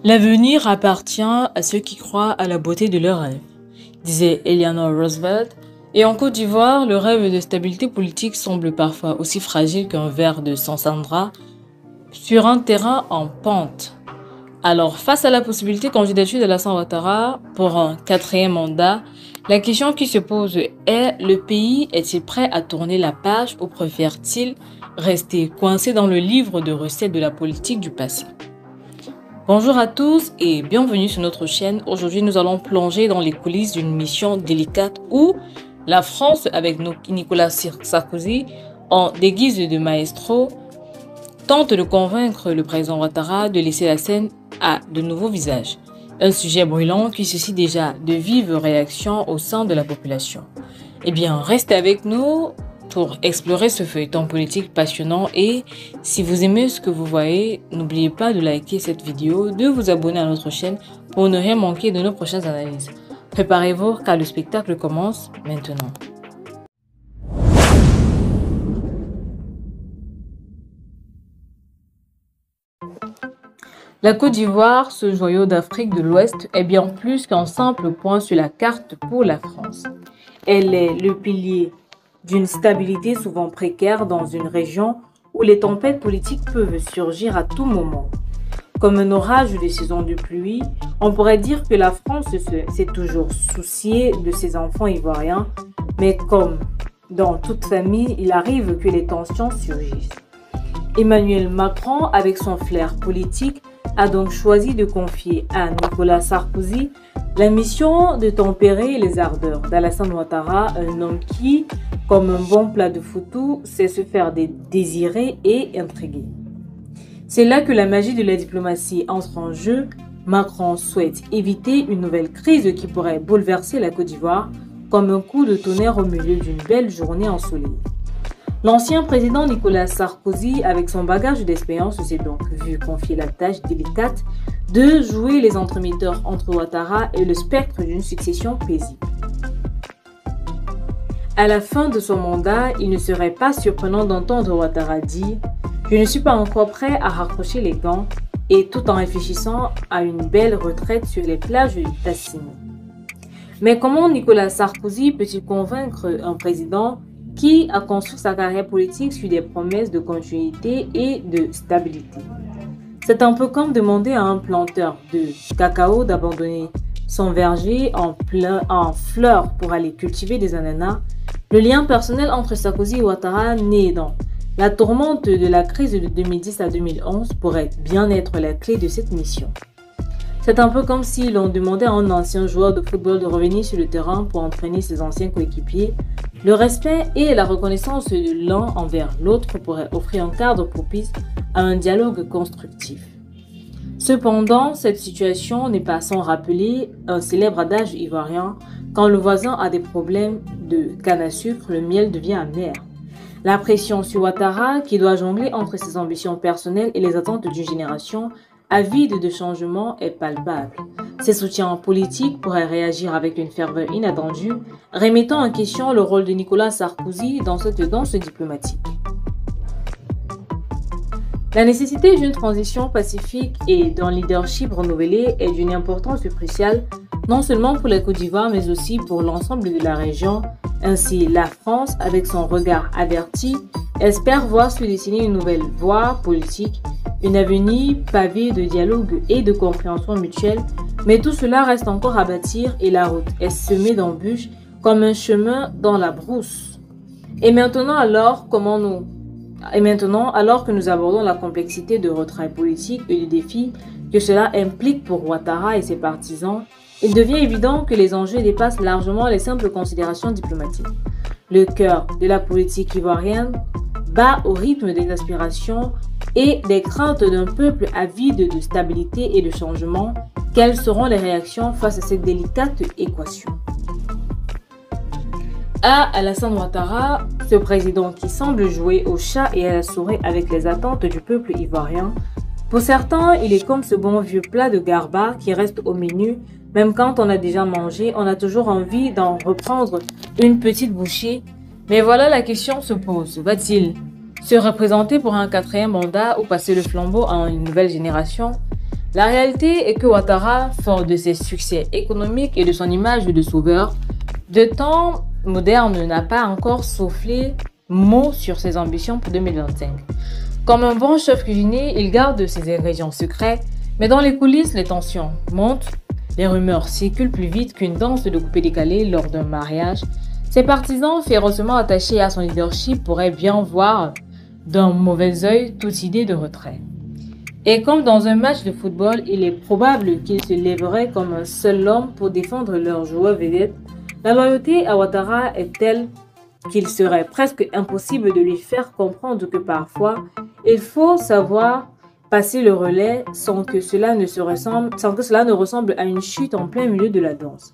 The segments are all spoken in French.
L'avenir appartient à ceux qui croient à la beauté de leurs rêves, disait Eleanor Roosevelt. Et en Côte d'Ivoire, le rêve de stabilité politique semble parfois aussi fragile qu'un verre de Sansandra sur un terrain en pente. Alors, face à la possibilité de candidature d'Alassane Ouattara pour un 4e mandat, la question qui se pose est: le pays est-il prêt à tourner la page ou préfère-t-il rester coincé dans le livre de recettes de la politique du passé? Bonjour à tous et bienvenue sur notre chaîne. Aujourd'hui, nous allons plonger dans les coulisses d'une mission délicate où la France, avec Nicolas Sarkozy, en déguise de maestro, tente de convaincre le président Ouattara de laisser la scène à de nouveaux visages. Un sujet brûlant qui suscite déjà de vives réactions au sein de la population. Eh bien, restez avec nous pour explorer ce feuilleton politique passionnant et si vous aimez ce que vous voyez, n'oubliez pas de liker cette vidéo, de vous abonner à notre chaîne pour ne rien manquer de nos prochaines analyses. Préparez-vous car le spectacle commence maintenant. La Côte d'Ivoire, ce joyau d'Afrique de l'Ouest, est bien plus qu'un simple point sur la carte pour la France. Elle est le pilier d'une stabilité souvent précaire dans une région où les tempêtes politiques peuvent surgir à tout moment. Comme un orage de saison de pluie, on pourrait dire que la France s'est toujours souciée de ses enfants ivoiriens, mais comme dans toute famille, il arrive que les tensions surgissent. Emmanuel Macron, avec son flair politique, a donc choisi de confier à Nicolas Sarkozy la mission de tempérer les ardeurs d'Alassane Ouattara, un homme qui, comme un bon plat de foutou, sait se faire désirer et intriguer. C'est là que la magie de la diplomatie entre en jeu. Macron souhaite éviter une nouvelle crise qui pourrait bouleverser la Côte d'Ivoire comme un coup de tonnerre au milieu d'une belle journée ensoleillée. L'ancien président Nicolas Sarkozy, avec son bagage d'expérience, s'est donc vu confier la tâche délicate de jouer les entremetteurs entre Ouattara et le spectre d'une succession paisible. À la fin de son mandat, il ne serait pas surprenant d'entendre Ouattara dire « Je ne suis pas encore prêt à raccrocher les gants » et tout en réfléchissant à une belle retraite sur les plages du Tassino. Mais comment Nicolas Sarkozy peut-il convaincre un président qui a construit sa carrière politique sur des promesses de continuité et de stabilité? C'est un peu comme demander à un planteur de cacao d'abandonner son verger en fleurs pour aller cultiver des ananas. Le lien personnel entre Sarkozy et Ouattara, né dans la tourmente de la crise de 2010 à 2011, pourrait bien être la clé de cette mission. C'est un peu comme si l'on demandait à un ancien joueur de football de revenir sur le terrain pour entraîner ses anciens coéquipiers. Le respect et la reconnaissance de l'un envers l'autre pourraient offrir un cadre propice à un dialogue constructif. Cependant, cette situation n'est pas sans rappeler un célèbre adage ivoirien: quand le voisin a des problèmes de canne à sucre, le miel devient amer. La pression sur Ouattara, qui doit jongler entre ses ambitions personnelles et les attentes d'une génération avide de changement, est palpable. Ses soutiens politiques pourraient réagir avec une ferveur inattendue, remettant en question le rôle de Nicolas Sarkozy dans cette danse diplomatique. La nécessité d'une transition pacifique et d'un leadership renouvelé est d'une importance cruciale, non seulement pour la Côte d'Ivoire, mais aussi pour l'ensemble de la région. Ainsi, la France, avec son regard averti, espère voir se dessiner une nouvelle voie politique, une avenir pavée de dialogue et de compréhension mutuelle, mais tout cela reste encore à bâtir et la route est semée d'embûches comme un chemin dans la brousse. Et maintenant, alors que nous abordons la complexité de retrait politique et du défi que cela implique pour Ouattara et ses partisans, il devient évident que les enjeux dépassent largement les simples considérations diplomatiques. Le cœur de la politique ivoirienne bat au rythme des aspirations et des craintes d'un peuple avide de stabilité et de changement. Quelles seront les réactions face à cette délicate équation? À Alassane Ouattara, ce président qui semble jouer au chat et à la souris avec les attentes du peuple ivoirien, pour certains, il est comme ce bon vieux plat de garba qui reste au menu. Même quand on a déjà mangé, on a toujours envie d'en reprendre une petite bouchée. Mais voilà, la question se pose. Va-t-il se représenter pour un 4e mandat ou passer le flambeau à une nouvelle génération? La réalité est que Ouattara, fort de ses succès économiques et de son image de sauveur, de temps moderne n'a pas encore soufflé mot sur ses ambitions pour 2025. Comme un bon chef cuisinier, il garde ses ingrédients secrets, mais dans les coulisses, les tensions montent, les rumeurs circulent plus vite qu'une danse de coupé décalé lors d'un mariage. Ses partisans, férocement attachés à son leadership, pourraient bien voir d'un mauvais œil toute idée de retrait. Et comme dans un match de football, il est probable qu'ils se lèveraient comme un seul homme pour défendre leur joueur vedette, la loyauté à Ouattara est telle qu'il serait presque impossible de lui faire comprendre que parfois, il faut savoir passer le relais sans que cela ne ressemble à une chute en plein milieu de la danse.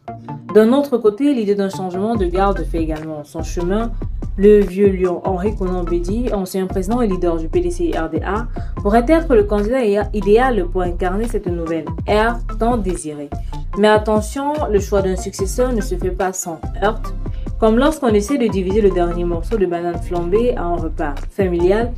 D'un autre côté, l'idée d'un changement de garde fait également son chemin. Le vieux lion Henri Konan Bédié, ancien président et leader du PDC-RDA, pourrait être le candidat idéal pour incarner cette nouvelle ère tant désirée. Mais attention, le choix d'un successeur ne se fait pas sans heurts. Comme lorsqu'on essaie de diviser le dernier morceau de banane flambée à un repas familial,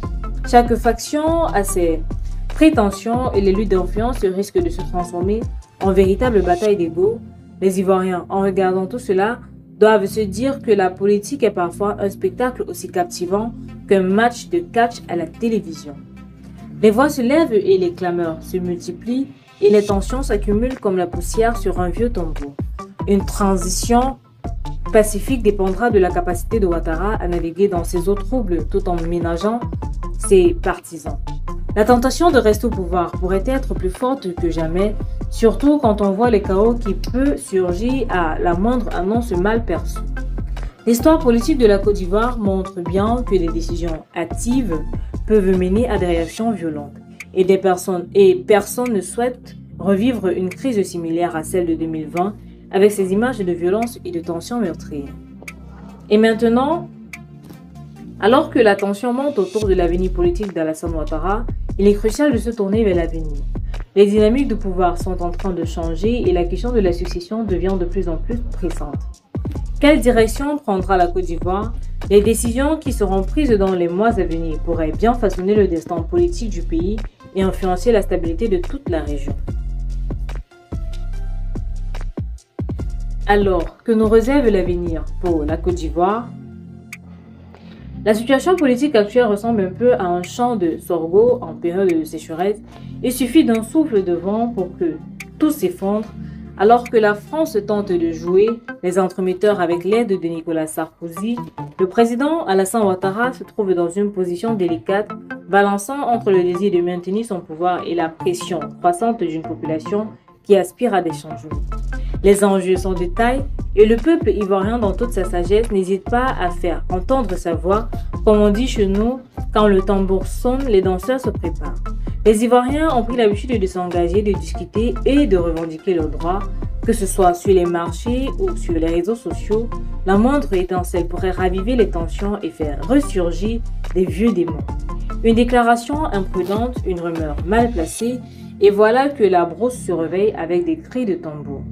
chaque faction a ses prétentions et les luttes d'influence risquent de se transformer en véritable bataille d'ego. Les Ivoiriens, en regardant tout cela, doivent se dire que la politique est parfois un spectacle aussi captivant qu'un match de catch à la télévision. Les voix se lèvent et les clameurs se multiplient et les tensions s'accumulent comme la poussière sur un vieux tombeau. Une transition pacifique dépendra de la capacité de Ouattara à naviguer dans ces eaux troubles tout en ménageant ses partisans. La tentation de rester au pouvoir pourrait être plus forte que jamais, surtout quand on voit les chaos qui peuvent surgir à la moindre annonce mal perçue. L'histoire politique de la Côte d'Ivoire montre bien que des décisions hâtives peuvent mener à des réactions violentes, et personne ne souhaite revivre une crise similaire à celle de 2020 avec ses images de violence et de tensions meurtrières. Et maintenant, alors que la tension monte autour de l'avenir politique d'Alassane Ouattara, il est crucial de se tourner vers l'avenir. Les dynamiques de pouvoir sont en train de changer et la question de la succession devient de plus en plus pressante. Quelle direction prendra la Côte d'Ivoire? Les décisions qui seront prises dans les mois à venir pourraient bien façonner le destin politique du pays et influencer la stabilité de toute la région. Alors, que nous réserve l'avenir pour la Côte d'Ivoire? La situation politique actuelle ressemble un peu à un champ de sorgho en période de sécheresse. Il suffit d'un souffle de vent pour que tout s'effondre. Alors que la France tente de jouer les entremetteurs avec l'aide de Nicolas Sarkozy, le président Alassane Ouattara se trouve dans une position délicate, balançant entre le désir de maintenir son pouvoir et la pression croissante d'une population qui aspire à des changements. Les enjeux sont de taille et le peuple ivoirien dans toute sa sagesse n'hésite pas à faire entendre sa voix. Comme on dit chez nous, quand le tambour sonne, les danseurs se préparent. Les Ivoiriens ont pris l'habitude de s'engager, de discuter et de revendiquer leurs droits, que ce soit sur les marchés ou sur les réseaux sociaux. La moindre étincelle pourrait raviver les tensions et faire ressurgir des vieux démons. Une déclaration imprudente, une rumeur mal placée, et voilà que la brousse se réveille avec des cris de tambour.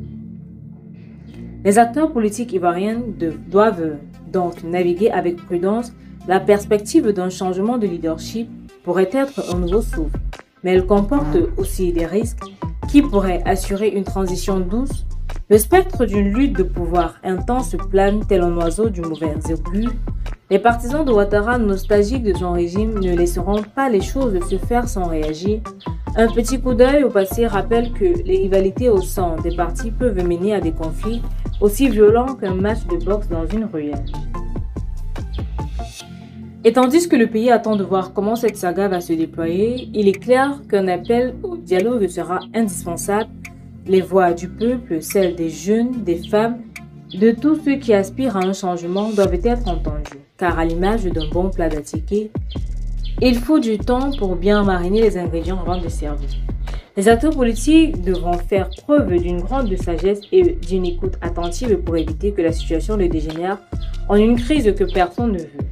Les acteurs politiques ivoiriens doivent donc naviguer avec prudence. La perspective d'un changement de leadership pourrait être un nouveau souffle, mais elle comporte aussi des risques qui pourraient assurer une transition douce. Le spectre d'une lutte de pouvoir intense plane tel un oiseau du mauvais augure. Les partisans de Ouattara, nostalgiques de son régime, ne laisseront pas les choses se faire sans réagir. Un petit coup d'œil au passé rappelle que les rivalités au sein des partis peuvent mener à des conflits aussi violents qu'un match de boxe dans une ruelle. Et tandis que le pays attend de voir comment cette saga va se déployer, il est clair qu'un appel au dialogue sera indispensable. Les voix du peuple, celles des jeunes, des femmes, de tous ceux qui aspirent à un changement doivent être entendus. Car à l'image d'un bon plat d'attiqué, il faut du temps pour bien mariner les ingrédients avant de servir. Les acteurs politiques devront faire preuve d'une grande sagesse et d'une écoute attentive pour éviter que la situation ne dégénère en une crise que personne ne veut.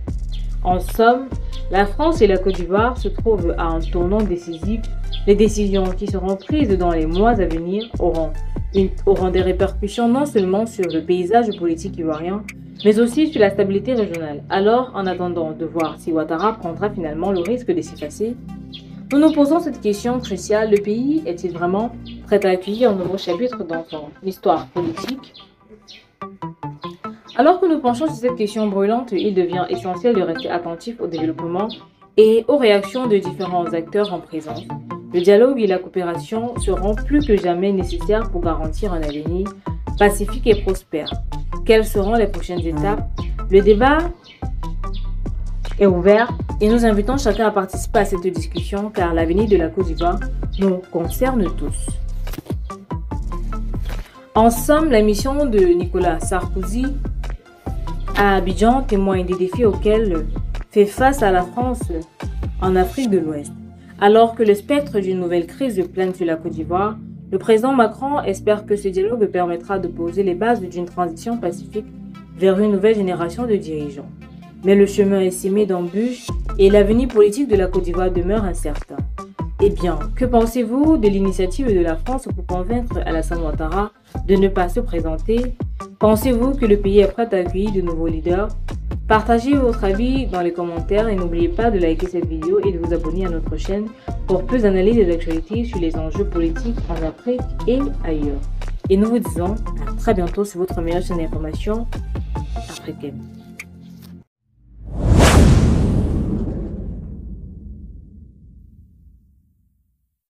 En somme, la France et la Côte d'Ivoire se trouvent à un tournant décisif. Les décisions qui seront prises dans les mois à venir auront des répercussions non seulement sur le paysage politique ivoirien, mais aussi sur la stabilité régionale. Alors, en attendant de voir si Ouattara prendra finalement le risque de s'effacer, Nous nous posons cette question cruciale. Le pays est-il vraiment prêt à accueillir un nouveau chapitre dans son histoire politique? Alors que nous penchons sur cette question brûlante, il devient essentiel de rester attentif au développement et aux réactions de différents acteurs en présence. Le dialogue et la coopération seront plus que jamais nécessaires pour garantir un avenir pacifique et prospère. Quelles seront les prochaines étapes? Le débat est ouvert et nous invitons chacun à participer à cette discussion car l'avenir de la Côte d'Ivoire nous concerne tous. En somme, la mission de Nicolas Sarkozy à Abidjan témoigne des défis auxquels fait face à la France en Afrique de l'Ouest. Alors que le spectre d'une nouvelle crise plane sur la Côte d'Ivoire, le président Macron espère que ce dialogue permettra de poser les bases d'une transition pacifique vers une nouvelle génération de dirigeants. Mais le chemin est semé d'embûches et l'avenir politique de la Côte d'Ivoire demeure incertain. Eh bien, que pensez-vous de l'initiative de la France pour convaincre Alassane Ouattara de ne pas se présenter? Pensez-vous que le pays est prêt à accueillir de nouveaux leaders? Partagez votre avis dans les commentaires et n'oubliez pas de liker cette vidéo et de vous abonner à notre chaîne pour plus d'analyses et d'actualités sur les enjeux politiques en Afrique et ailleurs. Et nous vous disons à très bientôt sur votre meilleure chaîne d'information africaine.